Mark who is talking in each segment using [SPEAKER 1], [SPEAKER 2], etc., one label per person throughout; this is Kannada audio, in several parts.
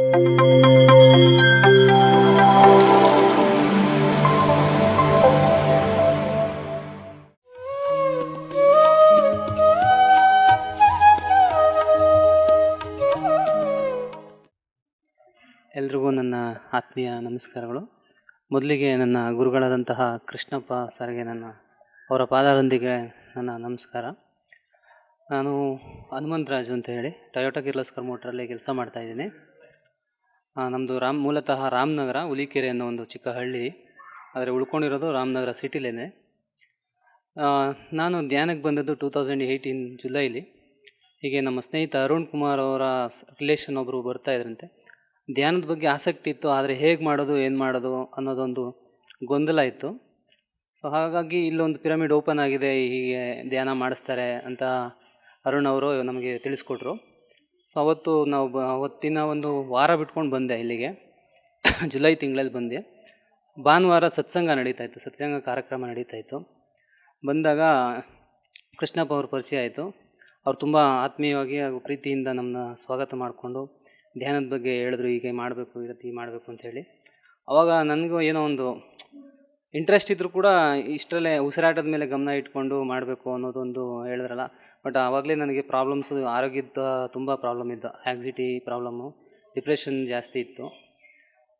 [SPEAKER 1] ಎಲ್ರಿಗೂ ನನ್ನ ಆತ್ಮೀಯ ನಮಸ್ಕಾರಗಳು. ಮೊದಲಿಗೆ ನನ್ನ ಗುರುಗಳಾದಂತಹ ಕೃಷ್ಣಪ್ಪ ಸರ್ಗೆ ಅವರ ಪಾದಾರೊಂದಿಗೆ ನನ್ನ ನಮಸ್ಕಾರ. ನಾನು ಹನುಮಂತ ರಾಜು ಅಂತ ಹೇಳಿ ಟೊಯೋಟಾ ಕಿರ್ಲೋಸ್ಕರ್ ಮೋಟ್ರಲ್ಲಿ ಕೆಲಸ ಮಾಡ್ತಾಯಿದ್ದೀನಿ. ನಮ್ಮದು ಮೂಲತಃ ರಾಮನಗರ ಹುಲಿಕೆರೆ ಅನ್ನೋ ಒಂದು ಚಿಕ್ಕ ಹಳ್ಳಿ, ಆದರೆ ಉಳ್ಕೊಂಡಿರೋದು ರಾಮನಗರ ಸಿಟಿಲೇನೆ. ನಾನು ಧ್ಯಾನಕ್ಕೆ ಬಂದದ್ದು 2018 ಜುಲೈಲಿ. ಹೀಗೆ ನಮ್ಮ ಸ್ನೇಹಿತ ಅರುಣ್ ಕುಮಾರ್ ಅವರ ರಿಲೇಷನ್ ಒಬ್ಬರು ಬರ್ತಾಯಿದ್ರಂತೆ. ಧ್ಯಾನದ ಬಗ್ಗೆ ಆಸಕ್ತಿ ಇತ್ತು, ಆದರೆ ಹೇಗೆ ಮಾಡೋದು ಏನು ಮಾಡೋದು ಅನ್ನೋದೊಂದು ಗೊಂದಲ ಇತ್ತು. ಸೊ ಹಾಗಾಗಿ ಇಲ್ಲೊಂದು ಪಿರಮಿಡ್ ಓಪನ್ ಆಗಿದೆ, ಹೀಗೆ ಧ್ಯಾನ ಮಾಡಿಸ್ತಾರೆ ಅಂತ ಅರುಣ್ ಅವರು ನಮಗೆ ತಿಳಿಸ್ಕೊಟ್ರು. ಸೊ ಅವತ್ತಿನ ಒಂದು ವಾರ ಬಿಟ್ಕೊಂಡು ಬಂದೆ ಇಲ್ಲಿಗೆ. ಜುಲೈ ತಿಂಗಳಲ್ಲಿ ಬಂದೆ. ಭಾನುವಾರ ಸತ್ಸಂಗ ನಡೀತಾಯಿತ್ತು, ಸತ್ಸಂಗ ಕಾರ್ಯಕ್ರಮ ನಡೀತಾಯಿತ್ತು. ಬಂದಾಗ ಕೃಷ್ಣಪ್ಪ ಅವ್ರ ಪರಿಚಯ ಆಯಿತು. ಅವ್ರು ತುಂಬ ಆತ್ಮೀಯವಾಗಿ ಹಾಗೂ ಪ್ರೀತಿಯಿಂದ ನಮ್ಮನ್ನ ಸ್ವಾಗತ ಮಾಡಿಕೊಂಡು ಧ್ಯಾನದ ಬಗ್ಗೆ ಹೇಳಿದ್ರು, ಹೀಗೆ ಮಾಡಬೇಕು, ಈ ರೀತಿ ಮಾಡಬೇಕು ಅಂಥೇಳಿ. ಆವಾಗ ನನಗೂ ಏನೋ ಒಂದು ಇಂಟ್ರೆಸ್ಟ್ ಇದ್ದರೂ ಕೂಡ ಇಷ್ಟರಲ್ಲೇ ಉಸಿರಾಟದ ಮೇಲೆ ಗಮನ ಇಟ್ಕೊಂಡು ಮಾಡಬೇಕು ಅನ್ನೋದೊಂದು ಹೇಳಿದ್ರಲ್ಲ. ಬಟ್ ಆವಾಗಲೇ ನನಗೆ ಪ್ರಾಬ್ಲಮ್ಸು, ಆರೋಗ್ಯದ ತುಂಬ ಪ್ರಾಬ್ಲಮ್ ಇತ್ತು. ಆ್ಯಂಗ್ಸಿಟಿ ಪ್ರಾಬ್ಲಮ್ಮು, ಡಿಪ್ರೆಷನ್ ಜಾಸ್ತಿ ಇತ್ತು,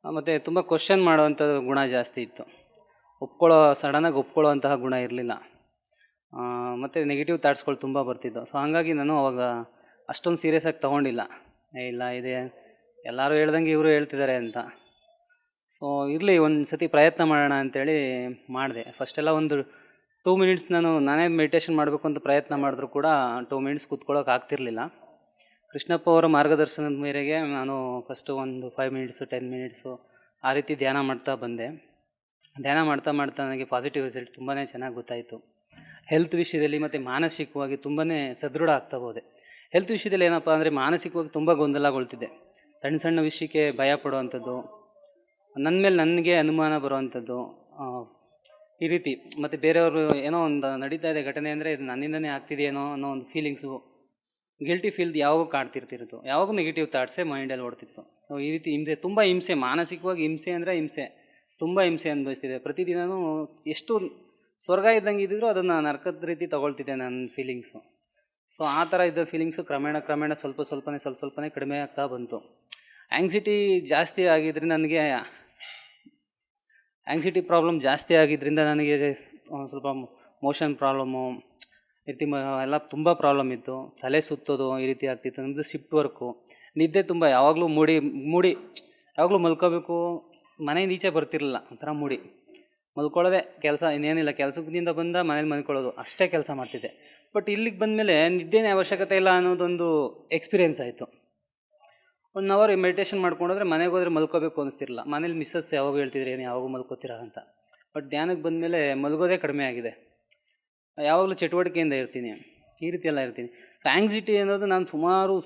[SPEAKER 1] ಮತ್ತು ತುಂಬ ಕ್ವಶನ್ ಮಾಡೋವಂಥ ಗುಣ ಜಾಸ್ತಿ ಇತ್ತು. ಸಡನ್ನಾಗಿ ಒಪ್ಕೊಳ್ಳೋ ಅಂತಹ ಗುಣ ಇರಲಿಲ್ಲ. ಮತ್ತು ನೆಗೆಟಿವ್ ಥಾಟ್ಸ್ಗಳು ತುಂಬ ಬರ್ತಿದ್ದವು. ಸೊ ಹಾಗಾಗಿ ನಾನು ಅವಾಗ ಅಷ್ಟೊಂದು ಸೀರಿಯಸ್ಸಾಗಿ ತೊಗೊಂಡಿಲ್ಲ. ಇಲ್ಲ ಇದೆ ಎಲ್ಲರೂ ಹೇಳ್ದಂಗೆ ಇವರು ಹೇಳ್ತಿದ್ದಾರೆ ಅಂತ. ಸೊ ಇರಲಿ, ಒಂದು ಸತಿ ಪ್ರಯತ್ನ ಮಾಡೋಣ ಅಂಥೇಳಿ ಮಾಡಿದೆ. ಫಸ್ಟೆಲ್ಲ ಒಂದು 2 ಮಿನಿಟ್ಸ್ ನಾನೇ ಮೆಡಿಟೇಷನ್ ಮಾಡಬೇಕು ಅಂತ ಪ್ರಯತ್ನ ಮಾಡಿದ್ರು ಕೂಡ 2 ಮಿನಿಟ್ಸ್ ಕೂತ್ಕೊಳ್ಳೋಕೆ ಆಗ್ತಿರ್ಲಿಲ್ಲ. ಕೃಷ್ಣಪ್ಪ ಅವರ ಮಾರ್ಗದರ್ಶನದ ಮೇರೆಗೆ ನಾನು ಫಸ್ಟು ಒಂದು 5 ಮಿನಿಟ್ಸು 10 ಮಿನಿಟ್ಸು ಆ ರೀತಿ ಧ್ಯಾನ ಮಾಡ್ತಾ ಬಂದೆ. ಧ್ಯಾನ ಮಾಡ್ತಾ ನನಗೆ ಪಾಸಿಟಿವ್ ರಿಸಲ್ಟ್ ತುಂಬಾ ಚೆನ್ನಾಗಿ ಗೊತ್ತಾಯಿತು. ಹೆಲ್ತ್ ವಿಷಯದಲ್ಲಿ ಮತ್ತು ಮಾನಸಿಕವಾಗಿ ತುಂಬಾ ಸದೃಢ ಆಗ್ತಾ ಹೋದೆ. ಹೆಲ್ತ್ ವಿಷಯದಲ್ಲಿ ಏನಪ್ಪ ಅಂದರೆ, ಮಾನಸಿಕವಾಗಿ ತುಂಬ ಗೊಂದಲಗೊಳ್ತಿದ್ದೆ. ಸಣ್ಣ ಸಣ್ಣ ವಿಷಯಕ್ಕೆ ಭಯ ಪಡುವಂಥದ್ದು, ನನ್ನ ಮೇಲೆ ನನಗೆ ಅನುಮಾನ ಬರುವಂಥದ್ದು, ಈ ರೀತಿ. ಮತ್ತು ಬೇರೆಯವರು ಏನೋ ಒಂದು ನಡೀತಾ ಇದೆ ಘಟನೆ ಅಂದರೆ ಇದು ನನ್ನಿಂದನೇ ಆಗ್ತಿದೆಯೇನೋ ಅನ್ನೋ ಒಂದು ಫೀಲಿಂಗ್ಸು, ಗಿಲ್ಟಿ ಫೀಲ್ ಯಾವಾಗೂ ಕಾಡ್ತಿರ್ತಿತ್ತು. ಯಾವಾಗೂ ನೆಗೆಟಿವ್ ಥಾಟ್ಸೇ ಮೈಂಡಲ್ಲಿ ಓಡ್ತಿತ್ತು. ಸೊ ಈ ರೀತಿ ತುಂಬ ಹಿಂಸೆ, ಮಾನಸಿಕವಾಗಿ ಹಿಂಸೆ ಅಂದರೆ ಹಿಂಸೆ, ತುಂಬ ಹಿಂಸೆ ಅನುಭವಿಸ್ತಿದೆ. ಪ್ರತಿದಿನವೂ ಎಷ್ಟು ಸ್ವರ್ಗ ಇದ್ದಂಗೆ ಇದ್ದಿದ್ರು ಅದನ್ನು ನರಕದ ರೀತಿ ತೊಗೊಳ್ತಿದ್ದೆ ನನ್ನ ಫೀಲಿಂಗ್ಸು. ಸೊ ಆ ಥರ ಇದ್ದ ಫೀಲಿಂಗ್ಸು ಕ್ರಮೇಣ ಸ್ವಲ್ಪನೇ ಕಡಿಮೆ ಆಗ್ತಾ ಬಂತು. ಆ್ಯಂಗ್ಸಿಟಿ ಜಾಸ್ತಿ ಆಗಿದ್ದರಿಂದ ಆ್ಯಂಗ್ಸಿಟಿ ಪ್ರಾಬ್ಲಮ್ ಜಾಸ್ತಿ ಆಗಿದ್ದರಿಂದ ನನಗೆ ಸ್ವಲ್ಪ ಮೋಷನ್ ಪ್ರಾಬ್ಲಮ್ಮು, ಈ ರೀತಿ ಎಲ್ಲ ತುಂಬ ಪ್ರಾಬ್ಲಮ್ ಇತ್ತು. ತಲೆ ಸುತ್ತೋದು ಈ ರೀತಿ ಆಗ್ತಿತ್ತು. ನಮ್ಮದು ಶಿಫ್ಟ್ ವರ್ಕು, ನಿದ್ದೆ ತುಂಬ, ಯಾವಾಗಲೂ ಮೂಡಿ ಯಾವಾಗಲೂ ಮಲ್ಕೋಬೇಕು, ಮನೆಯಿಂದ ಈಚೆ ಬರ್ತಿರಲಿಲ್ಲ, ಒಂಥರ ಮಲ್ಕೊಳ್ಳೋದೆ ಕೆಲಸ, ಇನ್ನೇನಿಲ್ಲ. ಕೆಲಸದಿಂದ ಬಂದ ಮನೇಲಿ ಮಲ್ಕೊಳ್ಳೋದು ಅಷ್ಟೇ ಕೆಲಸ ಮಾಡ್ತಿದ್ದೆ. ಬಟ್ ಇಲ್ಲಿಗೆ ಬಂದಮೇಲೆ ನಿದ್ದೆನೇ ಅವಶ್ಯಕತೆ ಇಲ್ಲ ಅನ್ನೋದೊಂದು ಎಕ್ಸ್ಪೀರಿಯೆನ್ಸ್ ಆಯಿತು. 1 ಅವರ್ ಮೆಡಿಟೇಷನ್ ಮಾಡ್ಕೊಂಡೋದ್ರೆ ಮನೆಗೆ ಹೋದರೆ ಮಲ್ಕೋಬೇಕು ಅನಿಸ್ತಿರಲಿಲ್ಲ. ಮನೇಲಿ ಮಿಸ್ಸಸ್ ಯಾವಾಗ ಹೇಳ್ತಿದ್ರೆ ಏನು ಯಾವಾಗ ಮಲ್ಕೋತೀರಾ ಅಂತ. ಬಟ್ ಧ್ಯಾನಕ್ಕೆ ಬಂದಮೇಲೆ ಮಲ್ಗೋದೇ ಕಡಿಮೆ ಆಗಿದೆ. ಯಾವಾಗಲೂ ಚಟುವಟಿಕೆಯಿಂದ ಇರ್ತೀನಿ, ಈ ರೀತಿ ಎಲ್ಲ ಇರ್ತೀನಿ. ಆ್ಯಂಗ್ಸಿಟಿ ಅನ್ನೋದು ನಾನು ಸುಮಾರು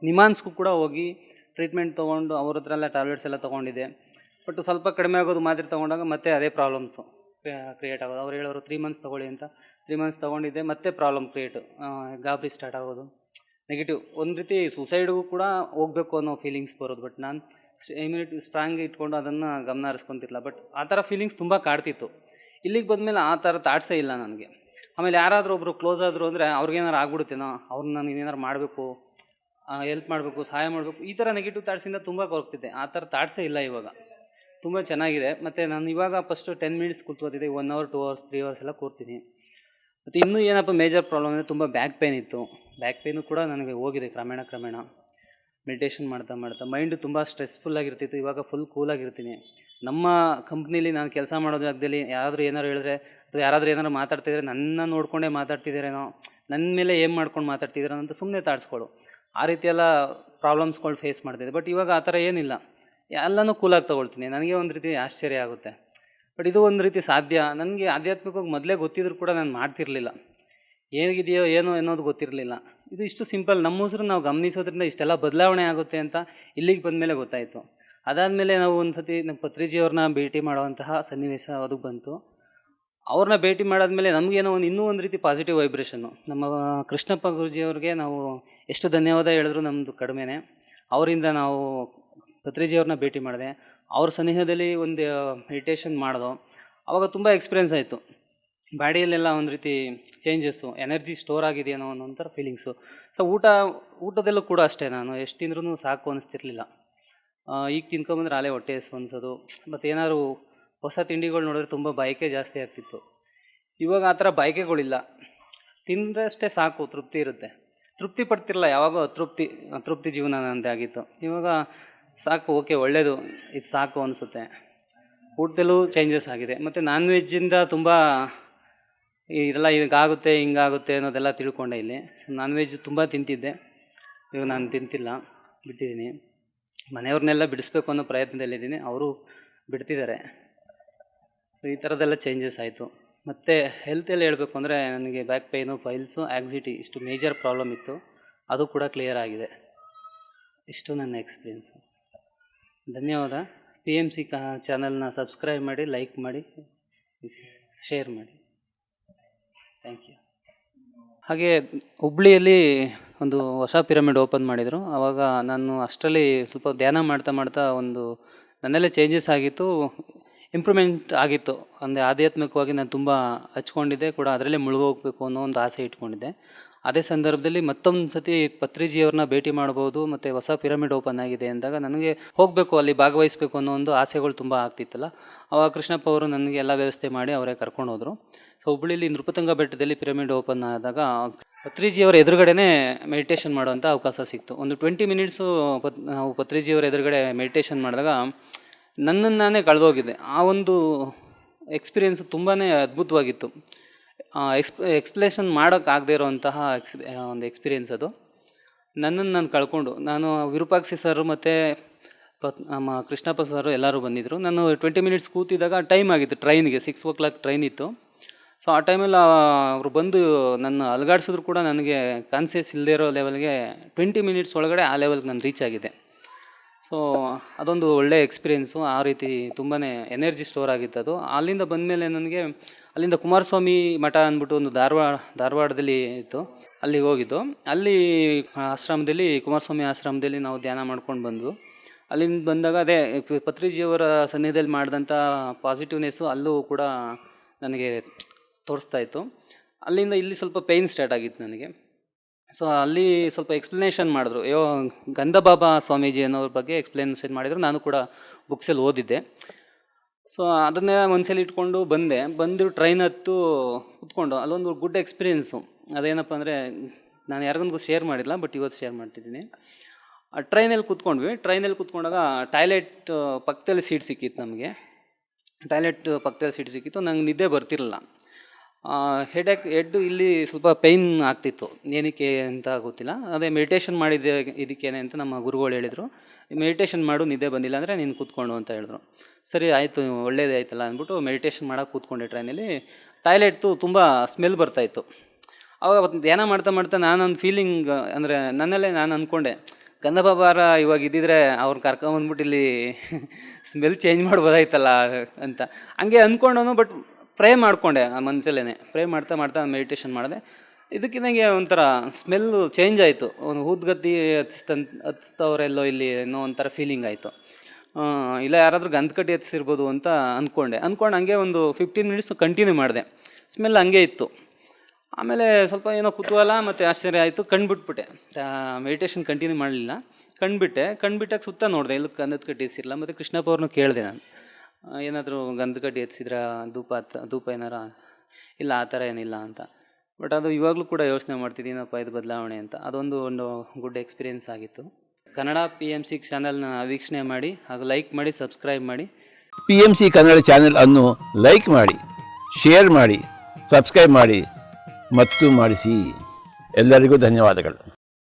[SPEAKER 1] ನಿಮಾನ್ಸ್ಗೂ ಕೂಡ ಹೋಗಿ ಟ್ರೀಟ್ಮೆಂಟ್ ತೊಗೊಂಡು ಅವ್ರ ಹತ್ರ ಎಲ್ಲ ಟ್ಯಾಬ್ಲೆಟ್ಸ್ ಎಲ್ಲ ತೊಗೊಂಡಿದ್ದೆ. ಬಟ್ ಸ್ವಲ್ಪ ಕಡಿಮೆ ಆಗೋದು, ಮಾತ್ರೆ ತೊಗೊಂಡಾಗ ಮತ್ತೆ ಅದೇ ಪ್ರಾಬ್ಲಮ್ಸು ಕ್ರಿಯೇಟ್ ಆಗೋದು. ಅವ್ರು ಹೇಳೋರು 3 ಮಂತ್ಸ್ ತೊಗೊಳ್ಳಿ ಅಂತ. 3 ಮಂತ್ಸ್ ತೊಗೊಂಡಿದ್ದೆ, ಮತ್ತೆ ಪ್ರಾಬ್ಲಮ್ ಗಾಬರಿ ಸ್ಟಾರ್ಟ್ ಆಗೋದು, ನೆಗೆಟಿವ್. ಒಂದು ರೀತಿ ಸೂಸೈಡ್ಗೂ ಕೂಡ ಹೋಗಬೇಕು ಅನ್ನೋ ಫೀಲಿಂಗ್ಸ್ ಬರೋದು. ಬಟ್ ನಾನು ಇಮ್ಯುನಿಟಿ ಸ್ಟ್ರಾಂಗ್ ಇಟ್ಕೊಂಡು ಅದನ್ನು ಗಮನ ಹರಿಸ್ಕೊತಿರ್ಲಿಲ್ಲ. ಬಟ್ ಆ ಥರ ಫೀಲಿಂಗ್ಸ್ ತುಂಬ ಕಾಡ್ತಿತ್ತು. ಇಲ್ಲಿಗೆ ಬಂದಮೇಲೆ ಆ ಥರ ಥಾಟ್ಸೇ ಇಲ್ಲ ನನಗೆ. ಆಮೇಲೆ ಯಾರಾದರೂ ಒಬ್ಬರು ಕ್ಲೋಸ್ ಆದರು ಅಂದರೆ ಅವ್ರಿಗೇನಾರು ಆಗ್ಬಿಡುತ್ತೇನೋ, ಅವ್ರನ್ನ ನನಗೆ ಏನಾರು ಮಾಡಬೇಕು, ಹೆಲ್ಪ್ ಮಾಡಬೇಕು, ಸಹಾಯ ಮಾಡಬೇಕು, ಈ ಥರ ನೆಗೆಟಿವ್ ಥಾಟ್ಸಿಂದ ತುಂಬ ಕೊರಗ್ತಿದ್ದೆ. ಆ ಥರ ಥಾಟ್ಸೇ ಇಲ್ಲ ಇವಾಗ. ತುಂಬ ಚೆನ್ನಾಗಿದೆ. ಮತ್ತು ನಾನು ಇವಾಗ ಫಸ್ಟು 10 ಮಿನಿಟ್ಸ್ ಕೂತ್ಕೋತಿದ್ದೆ, 1 ಅವರ್ 2 ಅವರ್ಸ್ 3 ಅವರ್ಸ್ ಎಲ್ಲ ಕೂರ್ತೀನಿ. ಮತ್ತು ಇನ್ನೂ ಏನಪ್ಪ ಮೇಜರ್ ಪ್ರಾಬ್ಲಮ್ ಅಂದರೆ, ತುಂಬ ಬ್ಯಾಕ್ ಪೇನ್ ಇತ್ತು. ಬ್ಯಾಕ್ ಪೇನು ಕೂಡ ನನಗೆ ಹೋಗಿದೆ ಕ್ರಮೇಣ. ಮೆಡಿಟೇಷನ್ ಮಾಡ್ತಾ ಮೈಂಡು ತುಂಬ ಸ್ಟ್ರೆಸ್ಫುಲ್ಲಾಗಿರ್ತಿತ್ತು. ಇವಾಗ ಫುಲ್ ಕೂಲಾಗಿರ್ತೀನಿ. ನಮ್ಮ ಕಂಪ್ನೀಲಿ ನಾನು ಕೆಲಸ ಮಾಡೋ ಜಾಗದಲ್ಲಿ ಯಾರಾದರೂ ಏನಾರು ಹೇಳಿದ್ರೆ, ಅಥವಾ ಯಾರಾದರೂ ಏನಾರು ಮಾತಾಡ್ತಿದ್ರೆ ನನ್ನ ನೋಡಿಕೊಂಡೇ ಮಾತಾಡ್ತಿದ್ದೀರೇನೋ, ನನ್ನ ಮೇಲೆ ಏನು ಮಾಡ್ಕೊಂಡು ಮಾತಾಡ್ತಿದ್ದೀರೋ ಅಂತ ಸುಮ್ಮನೆ ತಾಡ್ಸ್ಕೊಳ್ಳು, ಆ ರೀತಿಯೆಲ್ಲ ಪ್ರಾಬ್ಲಮ್ಸ್ಗಳು ಫೇಸ್ ಮಾಡ್ತಿದ್ದೆ. ಬಟ್ ಇವಾಗ ಆ ಥರ ಏನಿಲ್ಲ, ಎಲ್ಲನೂ ಕೂಲಾಗಿ ತೊಗೊಳ್ತೀನಿ. ನನಗೆ ಒಂದು ರೀತಿ ಆಶ್ಚರ್ಯ ಆಗುತ್ತೆ. ಬಟ್ ಇದು ಒಂದು ರೀತಿ ಸಾಧ್ಯ. ನನಗೆ ಆಧ್ಯಾತ್ಮಿಕವಾಗಿ ಮೊದಲೇ ಗೊತ್ತಿದ್ರು ಕೂಡ ನಾನು ಮಾಡ್ತಿರಲಿಲ್ಲ. ಹೇಗಿದೆಯೋ ಏನೋ ಅನ್ನೋದು ಗೊತ್ತಿರಲಿಲ್ಲ. ಇದು ಇಷ್ಟು ಸಿಂಪಲ್. ನಮ್ಮ ಉಸಿರು ನಾವು ಗಮನಿಸೋದ್ರಿಂದ ಇಷ್ಟೆಲ್ಲ ಬದಲಾವಣೆ ಆಗುತ್ತೆ ಅಂತ ಇಲ್ಲಿಗೆ ಬಂದಮೇಲೆ ಗೊತ್ತಾಯಿತು. ಅದಾದಮೇಲೆ ನಾವು ಒಂದು ಸತಿ ನಮ್ಮ ಪತ್ರಿಜಿಯವ್ರನ್ನ ಭೇಟಿ ಮಾಡುವಂತಹ ಸನ್ನಿವೇಶ ಅದು ಬಂತು. ಅವ್ರನ್ನ ಭೇಟಿ ಮಾಡಾದ್ಮೇಲೆ ನಮಗೇನೋ ಇನ್ನೂ ಒಂದು ರೀತಿ ಪಾಸಿಟಿವ್ ವೈಬ್ರೇಷನ್ನು. ನಮ್ಮ ಕೃಷ್ಣಪ್ಪ ಗುರುಜಿಯವ್ರಿಗೆ ನಾವು ಎಷ್ಟು ಧನ್ಯವಾದ ಹೇಳಿದ್ರು ನಮ್ಮದು ಕಡಿಮೆನೇ. ಅವರಿಂದ ನಾವು ಪತ್ರಿಜಿಯವ್ರನ್ನ ಭೇಟಿ ಮಾಡಿದೆ. ಅವ್ರ ಸನಿಹದಲ್ಲಿ ಒಂದು ಮೆಡಿಟೇಷನ್ ಮಾಡಿದೋ. ಆವಾಗ ತುಂಬ ಎಕ್ಸ್ಪೀರಿಯೆನ್ಸ್ ಆಯಿತು. ಬಾಡಿಯಲ್ಲೆಲ್ಲ ಒಂದು ರೀತಿ ಚೇಂಜಸ್ಸು, ಎನರ್ಜಿ ಸ್ಟೋರ್ ಆಗಿದೆ ಅನ್ನೋ ಒಂಥರ ಫೀಲಿಂಗ್ಸು. ಸೊ ಊಟದಲ್ಲೂ ಕೂಡ ಅಷ್ಟೇ, ನಾನು ಎಷ್ಟು ತಿಂದ್ರೂ ಸಾಕು ಅನ್ನಿಸ್ತಿರ್ಲಿಲ್ಲ. ಈಗ ತಿನ್ಕೊಂಬಂದ್ರೆ ಆಲೇ ಹೊಟ್ಟೆ ಹಸ್ವು ಅನ್ಸೋದು. ಮತ್ತು ಏನಾದ್ರು ಹೊಸ ತಿಂಡಿಗಳು ನೋಡಿದ್ರೆ ತುಂಬ ಬಯಕೆ ಜಾಸ್ತಿ ಆಗ್ತಿತ್ತು. ಇವಾಗ ಆ ಥರ ಬಯಕೆಗಳಿಲ್ಲ. ತಿಂದರೆ ಅಷ್ಟೇ ಸಾಕು, ತೃಪ್ತಿ ಇರುತ್ತೆ. ತೃಪ್ತಿ ಪಡ್ತಿರಲ್ಲ, ಯಾವಾಗೋ ಅತೃಪ್ತಿ ಜೀವನ ನಂದು ಆಗಿತ್ತು. ಇವಾಗ ಸಾಕು, ಓಕೆ ಒಳ್ಳೆಯದು, ಇದು ಸಾಕು ಅನಿಸುತ್ತೆ. ಊಟದಲ್ಲೂ ಚೇಂಜಸ್ ಆಗಿದೆ. ಮತ್ತು ನಾನ್ ವೆಜ್ಜಿಂದ ತುಂಬ ಇದೆಲ್ಲ ಹಿಂಗಾಗುತ್ತೆ ಹಿಂಗಾಗುತ್ತೆ ಅನ್ನೋದೆಲ್ಲ ತಿಳ್ಕೊಂಡೆ ಇಲ್ಲಿ. ಸೊ ನಾನ್ ವೆಜ್ ತುಂಬ ತಿಂತಿದ್ದೆ, ಇವಾಗ ನಾನು ತಿಂತಿಲ್ಲ, ಬಿಟ್ಟಿದ್ದೀನಿ. ಮನೆಯವ್ರನ್ನೆಲ್ಲ ಬಿಡಿಸ್ಬೇಕು ಅನ್ನೋ ಪ್ರಯತ್ನದಲ್ಲಿದ್ದೀನಿ, ಅವರು ಬಿಡ್ತಿದ್ದಾರೆ. ಸೊ ಈ ಥರದ್ದೆಲ್ಲ ಚೇಂಜಸ್ ಆಯಿತು. ಮತ್ತು ಹೆಲ್ತಲ್ಲಿ ಹೇಳಬೇಕು ಅಂದರೆ ನನಗೆ ಬ್ಯಾಕ್ ಪೇಯ್ನು, ಫೈಲ್ಸು, ಆ್ಯಕ್ಸಿಟಿ ಇಷ್ಟು ಮೇಜರ್ ಪ್ರಾಬ್ಲಮ್ ಇತ್ತು, ಅದು ಕೂಡ ಕ್ಲಿಯರ್ ಆಗಿದೆ. ಇಷ್ಟು ನನ್ನ ಎಕ್ಸ್ಪೀರಿಯೆನ್ಸು. ಧನ್ಯವಾದ. PMC ಚಾನಲ್ನ ಸಬ್ಸ್ಕ್ರೈಬ್ ಮಾಡಿ, ಲೈಕ್ ಮಾಡಿ, ಶೇರ್ ಮಾಡಿ. Thank you. ಹಾಗೆ ಹುಬ್ಳಿಯಲ್ಲಿ ಒಂದು ಹೊಸ ಪಿರಮಿಡ್ ಓಪನ್ ಮಾಡಿದರು. ಆವಾಗ ನಾನು ಅಷ್ಟರಲ್ಲಿ ಸ್ವಲ್ಪ ಧ್ಯಾನ ಮಾಡ್ತಾ ಒಂದು ನನ್ನಲ್ಲೇ ಚೇಂಜಸ್ ಆಗಿತ್ತು, ಇಂಪ್ರೂವ್ಮೆಂಟ್ ಆಗಿತ್ತು. ಅಂದರೆ ಆಧ್ಯಾತ್ಮಿಕವಾಗಿ ನಾನು ತುಂಬ ಹಚ್ಕೊಂಡಿದ್ದೆ ಕೂಡ, ಅದರಲ್ಲೇ ಮುಳುಗೋಗ್ಬೇಕು ಅನ್ನೋ ಒಂದು ಆಸೆ ಇಟ್ಕೊಂಡಿದ್ದೆ. ಅದೇ ಸಂದರ್ಭದಲ್ಲಿ ಮತ್ತೊಂದು ಸತಿ ಪತ್ರಿಜಿಯವ್ರನ್ನ ಭೇಟಿ ಮಾಡ್ಬೋದು ಮತ್ತು ಹೊಸ ಪಿರಮಿಡ್ ಓಪನ್ ಆಗಿದೆ ಅಂದಾಗ ನನಗೆ ಹೋಗಬೇಕು, ಅಲ್ಲಿ ಭಾಗವಹಿಸಬೇಕು ಅನ್ನೋ ಒಂದು ಆಸೆಗಳು ತುಂಬ ಆಗ್ತಿತ್ತಲ್ಲ. ಆವಾಗ ಕೃಷ್ಣಪ್ಪ ಅವರು ನನಗೆ ಎಲ್ಲ ವ್ಯವಸ್ಥೆ ಮಾಡಿ ಅವರೇ ಕರ್ಕೊಂಡು ಹೋದರು. ಸೊ ಹುಬ್ಬಳ್ಳಿಲಿ ನೃಪತುಂಗ ಬೆಟ್ಟದಲ್ಲಿ ಪಿರಮಿಡ್ ಓಪನ್ ಆದಾಗ ಪತ್ರಿಜಿಯವರ ಎದುರುಗಡೆನೇ ಮೆಡಿಟೇಷನ್ ಮಾಡುವಂಥ ಅವಕಾಶ ಸಿಕ್ತು. ಒಂದು 20 ಮಿನಿಟ್ಸು ನಾವು ಪತ್ರಿಜಿಯವರ ಎದುರುಗಡೆ ಮೆಡಿಟೇಷನ್ ಮಾಡಿದಾಗ ನನ್ನನ್ನು ನಾನೇ ಕಳೆದೋಗಿದ್ದೆ. ಆ ಒಂದು ಎಕ್ಸ್ಪೀರಿಯೆನ್ಸು ತುಂಬಾ ಅದ್ಭುತವಾಗಿತ್ತು. ಎಕ್ಸ್ಪ್ಲೇಷನ್ ಮಾಡೋಕ್ಕಾಗದೇ ಇರೋವಂತಹ ಒಂದು ಎಕ್ಸ್ಪೀರಿಯೆನ್ಸ್ ಅದು. ನನ್ನನ್ನು ನಾನು ಕಳ್ಕೊಂಡು, ನಾನು ವಿರೂಪಾಕ್ಷಿ ಸರ್ ಮತ್ತು ನಮ್ಮ ಕೃಷ್ಣಪ್ಪ ಸರ್ ಎಲ್ಲರೂ ಬಂದಿದ್ದರು. ನಾನು 20 ಮಿನಿಟ್ಸ್ ಕೂತಿದ್ದಾಗ ಟೈಮ್ ಆಗಿತ್ತು, ಟ್ರೈನಿಗೆ 6 o'clock ಟ್ರೈನ್ ಇತ್ತು. ಸೊ ಆ ಟೈಮಲ್ಲಿ ಅವರು ಬಂದು ನನ್ನ ಅಲುಗಾಡಿಸಿದ್ರು ಕೂಡ ನನಗೆ ಕಾನ್ಸಿಯಸ್ ಇಲ್ಲದೇ ಇರೋ ಲೆವೆಲ್ಗೆ 20 ಮಿನಿಟ್ಸ್ ಒಳಗಡೆ ಆ ಲೆವೆಲ್ಗೆ ನಾನು ರೀಚ್ ಆಗಿದೆ. ಸೊ ಅದೊಂದು ಒಳ್ಳೆಯ ಎಕ್ಸ್ಪೀರಿಯೆನ್ಸು. ಆ ರೀತಿ ತುಂಬಾ ಎನರ್ಜಿ ಸ್ಟೋರ್ ಆಗಿತ್ತು ಅದು. ಅಲ್ಲಿಂದ ಬಂದಮೇಲೆ ನನಗೆ ಅಲ್ಲಿಂದ ಕುಮಾರಸ್ವಾಮಿ ಮಠ ಅಂದ್ಬಿಟ್ಟು ಒಂದು ಧಾರವಾಡದಲ್ಲಿ ಇತ್ತು, ಅಲ್ಲಿಗೆ ಹೋಗಿದ್ದು. ಅಲ್ಲಿ ಆಶ್ರಮದಲ್ಲಿ, ಕುಮಾರಸ್ವಾಮಿ ಆಶ್ರಮದಲ್ಲಿ ನಾವು ಧ್ಯಾನ ಮಾಡ್ಕೊಂಡು ಬಂದ್ವು. ಅಲ್ಲಿಂದ ಬಂದಾಗ ಅದೇ ಪತ್ರಿಜಿಯವರ ಸನ್ನಿಧಿಯಲ್ಲಿ ಮಾಡಿದಂಥ ಪಾಸಿಟಿವ್ನೆಸ್ಸು ಅಲ್ಲೂ ಕೂಡ ನನಗೆ ತೋರಿಸ್ತಾ ಇತ್ತು. ಅಲ್ಲಿಂದ ಇಲ್ಲಿ ಸ್ವಲ್ಪ ಪೇಯ್ನ್ ಸ್ಟಾರ್ಟ್ ಆಗಿತ್ತು ನನಗೆ. ಸೊ ಅಲ್ಲಿ ಸ್ವಲ್ಪ ಎಕ್ಸ್ಪ್ಲನೇಷನ್ ಮಾಡಿದ್ರು. ಗಂಧಬಾಬಾ ಸ್ವಾಮೀಜಿ ಅನ್ನೋರ ಬಗ್ಗೆ ಎಕ್ಸ್ಪ್ಲನೇಷನ್ ಮಾಡಿದರು. ನಾನು ಕೂಡ ಬುಕ್ಸಲ್ಲಿ ಓದಿದ್ದೆ. ಸೊ ಅದನ್ನೇ ಮನಸ್ಸಲ್ಲಿ ಇಟ್ಕೊಂಡು ಬಂದು ಟ್ರೈನ್ ಹತ್ತು ಕೂತ್ಕೊಂಡು ಅಲ್ಲೊಂದು ಗುಡ್ ಎಕ್ಸ್ಪೀರಿಯೆನ್ಸು. ಅದೇನಪ್ಪ ಅಂದರೆ ನಾನು ಯಾರಿಗೊಂದು ಶೇರ್ ಮಾಡಿಲ್ಲ, ಬಟ್ ಇವತ್ತು ಶೇರ್ ಮಾಡ್ತಿದ್ದೀನಿ. ಆ ಟ್ರೈನಲ್ಲಿ ಕೂತ್ಕೊಂಡಾಗ ಟಾಯ್ಲೆಟ್ ಪಕ್ಕದಲ್ಲಿ ಸೀಟ್ ಸಿಕ್ಕಿತ್ತು ನಮಗೆ. ನಂಗೆ ನಿದ್ದೆ ಬರ್ತಿರಲಿಲ್ಲ. ಹೆಡ್ಡು ಇಲ್ಲಿ ಸ್ವಲ್ಪ ಪೇಯ್ನ್ ಆಗ್ತಿತ್ತು, ಏನಕ್ಕೆ ಅಂತ ಗೊತ್ತಿಲ್ಲ. ಅದೇ ಮೆಡಿಟೇಷನ್ ಮಾಡಿದ್ದೆ ಇದಕ್ಕೇನೆ ಅಂತ ನಮ್ಮ ಗುರುಗಳು ಹೇಳಿದರು. ಮೆಡಿಟೇಷನ್ ಮಾಡು, ನಿದ್ದೆ ಬಂದಿಲ್ಲ ಅಂದರೆ ನೀನು ಕೂತ್ಕೊಂಡು ಅಂತ ಹೇಳಿದ್ರು. ಸರಿ ಆಯಿತು, ಒಳ್ಳೇದೇ ಆಯ್ತಲ್ಲ ಅಂದ್ಬಿಟ್ಟು ಮೆಡಿಟೇಷನ್ ಮಾಡೋಕೆ ಕೂತ್ಕೊಂಡೆ. ಟ್ರೈನಲ್ಲಿ ಟಾಯ್ಲೆಟ್ದು ತುಂಬ ಸ್ಮೆಲ್ ಬರ್ತಾಯಿತ್ತು. ಆವಾಗ ಧ್ಯಾನ ಮಾಡ್ತಾ ನಾನೊಂದು ಫೀಲಿಂಗ್ ಅಂದರೆ ನನ್ನಲ್ಲೇ ನಾನು ಅಂದ್ಕೊಂಡೆ, ಗಂಧಬಾಬಾರ ಇವಾಗ ಇದ್ದಿದ್ರೆ ಅವ್ರನ್ನ ಕರ್ಕೊಂಬಂದ್ಬಿಟ್ಟು ಇಲ್ಲಿ ಸ್ಮೆಲ್ ಚೇಂಜ್ ಮಾಡ್ಬೋದಾಯ್ತಲ್ಲ ಅಂತ ಹಂಗೆ ಅಂದ್ಕೊಂಡವನು. ಬಟ್ ಪ್ರೇ ಮಾಡಿಕೊಂಡೆ ಆ ಮನಸ್ಸಲ್ಲೇ. ಪ್ರೇ ಮಾಡ್ತಾ ಮೆಡಿಟೇಷನ್ ಮಾಡಿದೆ. ಇದಕ್ಕಿದಂಗೆ ಒಂಥರ ಸ್ಮೆಲ್ಲು ಚೇಂಜ್ ಆಯಿತು. ಒಂದು ಊದ್ಗತ್ತಿ ಹಚ್ತವ್ರೆಲ್ಲೋ ಇಲ್ಲಿ ಅನ್ನೋ ಒಂಥರ ಫೀಲಿಂಗ್ ಆಯಿತು. ಇಲ್ಲ ಯಾರಾದರೂ ಗಂಧಕಡ್ಡಿ ಹಚ್ಚಿರ್ಬೋದು ಅಂತ ಅಂದ್ಕೊಂಡು ಹಂಗೆ ಒಂದು 15 ಮಿನಿಟ್ಸ್ ಕಂಟಿನ್ಯೂ ಮಾಡಿದೆ. ಸ್ಮೆಲ್ ಹಂಗೆ ಇತ್ತು. ಆಮೇಲೆ ಸ್ವಲ್ಪ ಏನೋ ಕುತೂಹಲ ಮತ್ತು ಆಶ್ಚರ್ಯ ಆಯಿತು. ಕಣ್ಬಿಟ್ಬಿಟ್ಟೆ. ಮೆಡಿಟೇಷನ್ ಕಂಟಿನ್ಯೂ ಮಾಡಲಿಲ್ಲ. ಕಣ್ಬಿಟ್ಟಾಗ ಸುತ್ತ ನೋಡಿದೆ, ಎಲ್ಲೂ ಗಂಧದ ಕಡ್ಡಿ ಹಚ್ಚಿರಲಿಲ್ಲ. ಮತ್ತು ಕೃಷ್ಣಪ್ಪ ಅವ್ರನ್ನೂ ಕೇಳಿದೆ ನಾನು, ಏನಾದರೂ ಗಂಧದ ಕಡ್ಡಿ ಹಚ್ಚಿದ್ರೆ ಧೂಪ ಏನಾರ? ಇಲ್ಲ, ಆ ಥರ ಏನಿಲ್ಲ ಅಂತ. ಬಟ್ ಅದು ಇವಾಗಲೂ ಕೂಡ ಯೋಚನೆ ಮಾಡ್ತಿದ್ದೀನಪ್ಪ, ಇದು ಬದಲಾವಣೆ ಅಂತ. ಅದೊಂದು ಗುಡ್ ಎಕ್ಸ್ಪೀರಿಯೆನ್ಸ್ ಆಗಿತ್ತು. ಕನ್ನಡ PMC ಚಾನಲ್ನ ವೀಕ್ಷಣೆ ಮಾಡಿ, ಹಾಗೂ ಲೈಕ್ ಮಾಡಿ, ಸಬ್ಸ್ಕ್ರೈಬ್ ಮಾಡಿ.
[SPEAKER 2] PMC ಕನ್ನಡ ಚಾನೆಲ್ ಅನ್ನು ಲೈಕ್ ಮಾಡಿ, ಶೇರ್ ಮಾಡಿ, ಸಬ್ಸ್ಕ್ರೈಬ್ ಮಾಡಿ ಮತ್ತು ಮಾಡಿಸಿ. ಎಲ್ಲರಿಗೂ ಧನ್ಯವಾದಗಳು.